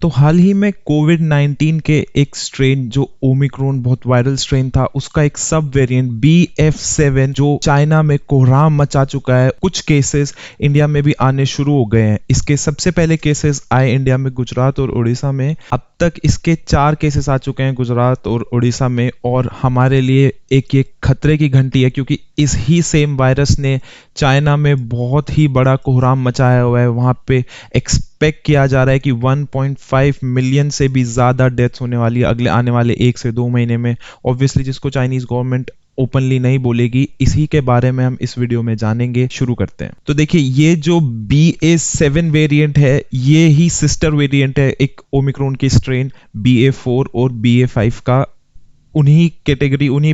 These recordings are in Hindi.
तो हाल ही में कोविड-19 के एक स्ट्रेन जो ओमिक्रॉन बहुत वायरल स्ट्रेन था, उसका एक सब वेरिएंट BF7 जो चाइना में कोहराम मचा चुका है। कुछ केसेस इंडिया में भी आने शुरू हो गए हैं। इसके सबसे पहले केसेस आए इंडिया में गुजरात और उड़ीसा में। अब तक इसके 4 केसेस आ चुके हैं गुजरात और उड़ीसा में, और हमारे लिए एक ये खतरे की घंटी है क्योंकि इस ही सेम वायरस ने चाइना में बहुत ही बड़ा कोहराम मचाया हुआ है। वहां पे एक्सपेक्ट किया जा रहा है कि 1.5 मिलियन से भी ज्यादा डेथ्स होने वाली है अगले आने वाले 1 से 2 महीने में। ऑब्वियसली जिसको चाइनीज गवर्नमेंट ओपनली नहीं बोलेगी, इसी के बारे में हम इस वीडियो में जानेंगे। शुरू करते हैं। तो देखिए, ये जो BA7 वेरिएंट है, ये ही सिस्टर वेरिएंट है एक ओमिक्रॉन की स्ट्रेन BA4 और BA5 का। उन्हीं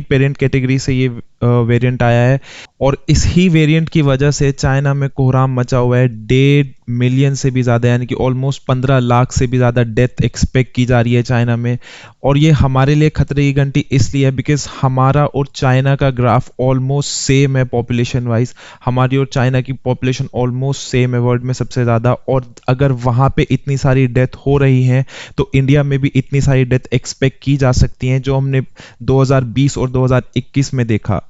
पेरेंट कैटेगरी से ये वेरिएंट आया है, और इस ही वेरिएंट की वजह से चाइना में कोहराम मचा हुआ है। 1.5 मिलियन से भी ज्यादा, यानी कि ऑलमोस्ट 15 लाख से भी ज्यादा डेथ एक्सपेक्ट की जा रही है चाइना में। और ये हमारे लिए खतरे की घंटी इसलिए है बिकॉज हमारा और चाइना का ग्राफ ऑलमोस्ट सेम है पॉपुलेशन वाइज। हमारी और चाइना की पॉपुलेशन ऑलमोस्ट सेम है वर्ल्ड में सबसे ज्यादा, और अगर वहां पे इतनी सारी डेथ हो रही है तो इंडिया में भी इतनी सारी डेथ एक्सपेक्ट की जा सकती हैं, जो हमने 2020 और 2021 में देखा।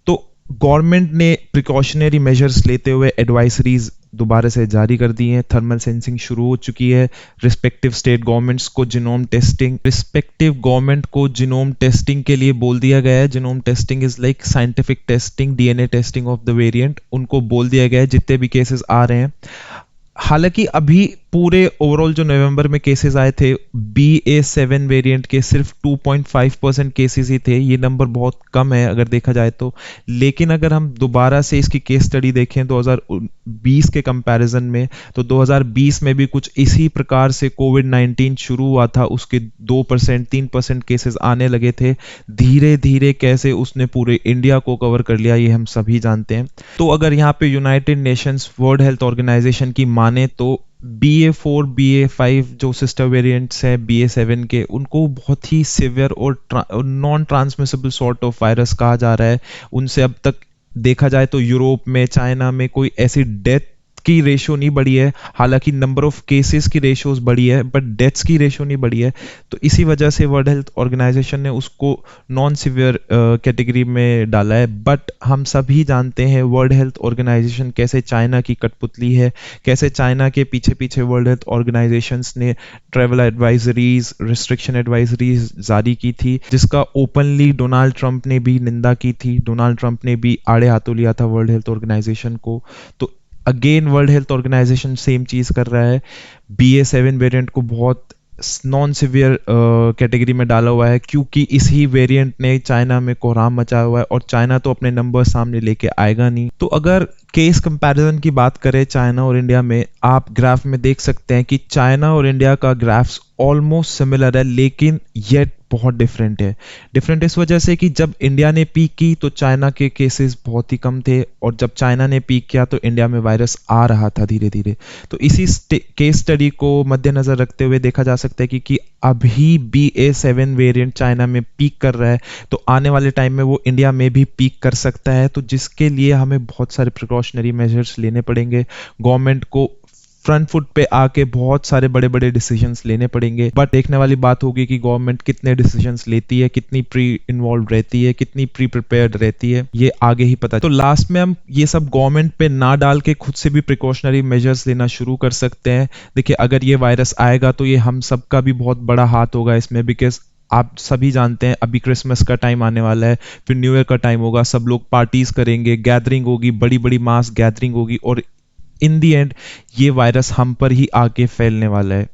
तो गवर्नमेंट ने प्रिकॉशनरी मेजर्स लेते हुए एडवाइजरीज दोबारा से जारी कर दी हैं। थर्मल सेंसिंग शुरू हो चुकी है। रिस्पेक्टिव गवर्नमेंट को जिनोम टेस्टिंग के लिए बोल दिया गया है। Genome testing is like scientific testing, DNA testing of the variant. उनको बोल दिया गया है जितने भी केसेस आ रहे हैं। हालांकि अभी पूरे ओवरऑल जो नवंबर में केसेस आए थे BA7 वेरिएंट के, सिर्फ 2.5% केसेस ही थे। ये नंबर बहुत कम है अगर देखा जाए तो। लेकिन अगर हम दोबारा से इसकी केस स्टडी देखें 2020 के कंपैरिजन में, तो 2020 में भी कुछ इसी प्रकार से कोविड-19 शुरू हुआ था। उसके 2% 3% केसेस आने लगे थे। धीरे धीरे कैसे उसने पूरे इंडिया को कवर कर लिया, ये हम सभी जानते हैं। तो अगर यहाँ पे United Nations World Health Organization की माने तो BA4 BA5 जो सिस्टर वेरिएंट्स हैं BA7 के, उनको बहुत ही सिवियर और non transmissible sort of virus कहा जा रहा है। उनसे अब तक देखा जाए तो यूरोप में, चाइना में कोई ऐसी डेथ की रेशियो नहीं बढ़ी है। हालांकि नंबर ऑफ केसेस की रेशियोज बढ़ी है, बट डेथ्स की रेशियो नहीं बढ़ी है। तो इसी वजह से वर्ल्ड हेल्थ ऑर्गेनाइजेशन ने उसको नॉन सिवियर कैटेगरी में डाला है। बट हम सभी जानते हैं वर्ल्ड हेल्थ ऑर्गेनाइजेशन कैसे चाइना की कठपुतली है, कैसे चाइना के पीछे पीछे वर्ल्ड हेल्थ ऑर्गेनाइजेशंस ने ट्रैवल एडवाइजरीज, रिस्ट्रिक्शन एडवाइजरीज जारी की थी, जिसका ओपनली डोनाल्ड ट्रंप ने भी निंदा की थी। डोनाल्ड ट्रंप ने भी आड़े हाथों लिया था वर्ल्ड हेल्थ ऑर्गेनाइजेशन को। तो again World Health Organization same चीज कर रहा है। BA7 वेरिएंट को बहुत नॉन सिवियर कैटेगरी में डाला हुआ है, क्योंकि इसी वेरिएंट ने चाइना में कोहराम मचाया हुआ है, और चाइना तो अपने नंबर सामने लेके आएगा नहीं। तो अगर केस कंपैरिजन की बात करें चाइना और इंडिया में, आप ग्राफ में देख सकते हैं कि चाइना और इंडिया का ग्राफ्स ऑलमोस्ट सिमिलर है, लेकिन येट बहुत डिफरेंट है। डिफरेंट इस वजह से कि जब इंडिया ने पीक की तो चाइना के केसेस बहुत ही कम थे, और जब चाइना ने पीक किया तो इंडिया में वायरस आ रहा था धीरे धीरे। तो इसी केस स्टडी को मद्देनजर रखते हुए देखा जा सकता है कि अभी BA7 वेरिएंट चाइना में पीक कर रहा है, तो आने वाले टाइम में वो इंडिया में भी पीक कर सकता है। तो जिसके लिए हमें बहुत सारे प्रिकॉशनरी मेजर्स लेने पड़ेंगे। गवर्नमेंट को फ्रंट फुट पे आके बहुत सारे बड़े बड़े डिसीजंस लेने पड़ेंगे। बट देखने वाली बात होगी कि गवर्नमेंट कितने डिसीजंस लेती है, कितनी प्री इन्वॉल्व रहती है, कितनी प्री प्रिपेयर्ड रहती है, ये आगे ही पता। तो लास्ट में हम ये सब गवर्नमेंट पे ना डाल के खुद से भी प्रिकॉशनरी मेजर्स लेना शुरू कर सकते हैं। देखिए, अगर ये वायरस आएगा तो ये हम सबका भी बहुत बड़ा हाथ होगा इसमें, बिकॉज आप सभी जानते हैं अभी क्रिसमस का टाइम आने वाला है, फिर न्यू ईयर का टाइम होगा, सब लोग पार्टीज करेंगे, गैदरिंग होगी, बड़ी बड़ी मास गैदरिंग होगी, और इन दी एंड ये वायरस हम पर ही आके फैलने वाला है।